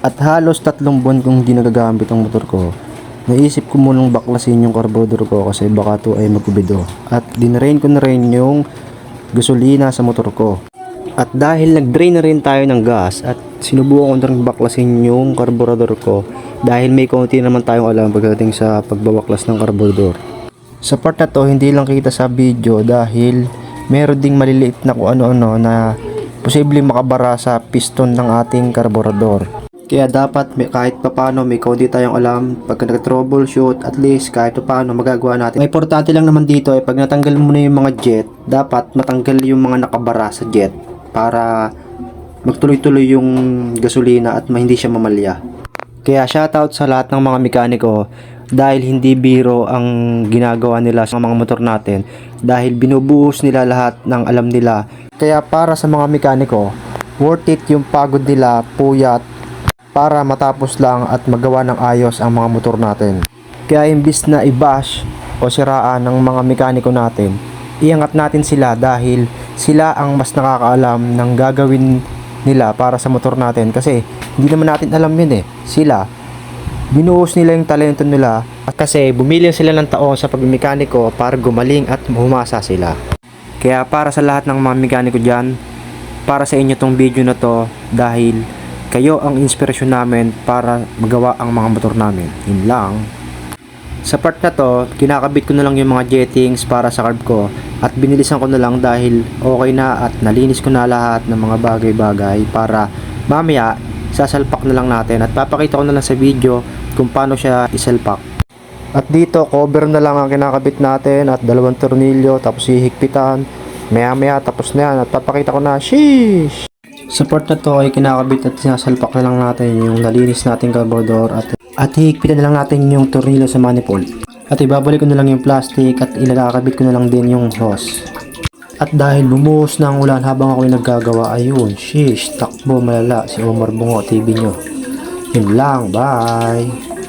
At halos 3 buwan kong di nagagamit ang motor ko. Naisip ko munang baklasin yung carburetor ko kasi baka to ay magkubido. At dinrain ko na rin yung gasolina sa motor ko. At dahil nag-drain na rin tayo ng gas at sinubukan ko na rin baklasin yung carburetor ko dahil may konti naman tayong alam pagdating sa pagbabaklas ng carburetor. Sa part na to hindi lang kita sa video dahil meron ding maliliit na kung ano-ano na posibleng makabara sa piston ng ating carburetor. Kaya dapat kahit papano may konti tayong alam pagka nag-troubleshoot, at least kahit papano magagawa natin. May importante lang naman dito ay pag natanggal mo na yung mga jet, dapat matanggal yung mga nakabara sa jet para magtuloy-tuloy yung gasolina at hindi siya mamalya. Kaya shoutout sa lahat ng mga mekaniko dahil hindi biro ang ginagawa nila sa mga motor natin dahil binubuhos nila lahat ng alam nila. Kaya para sa mga mekaniko, worth it yung pagod nila, puyat, para matapos lang at magawa ng ayos ang mga motor natin. Kaya imbis na i-bash o siraan ng mga mekaniko natin, iangat natin sila dahil sila ang mas nakakaalam ng gagawin nila para sa motor natin kasi hindi naman natin alam yun eh. Sila, binuhos nila yung talento nila at kasi bumili sila ng taon sa pagmekaniko para gumaling at humasa sila. Kaya para sa lahat ng mga mekaniko dyan, para sa inyo tong video na to dahil kayo ang inspirasyon namin para magawa ang mga motor namin. Yun lang. Sa part na to, kinakabit ko na lang yung mga jettings para sa carb ko at binilisan ko na lang dahil okay na at nalinis ko na lahat ng mga bagay-bagay para mamaya sasalpak na lang natin at papakita ko na lang sa video kung paano siya isalpak. At dito, cover na lang ang kinakabit natin at 2 tornilyo tapos hihigpitan. Maya-maya tapos na yan at papakita ko na. Sheesh! Sa part na to ay kinakabit at sinasalpak na lang natin yung nalinis nating carburetor at hihigpitan na lang natin yung tornilyo sa manifold. At ibabalik ko na lang yung plastic at ilakabit ko na lang din yung hose. At dahil bumuhos na ang ulan habang ako'y naggagawa, ayun, sheesh, takbo malala si Omar Bungo TV nyo. Yun lang, bye!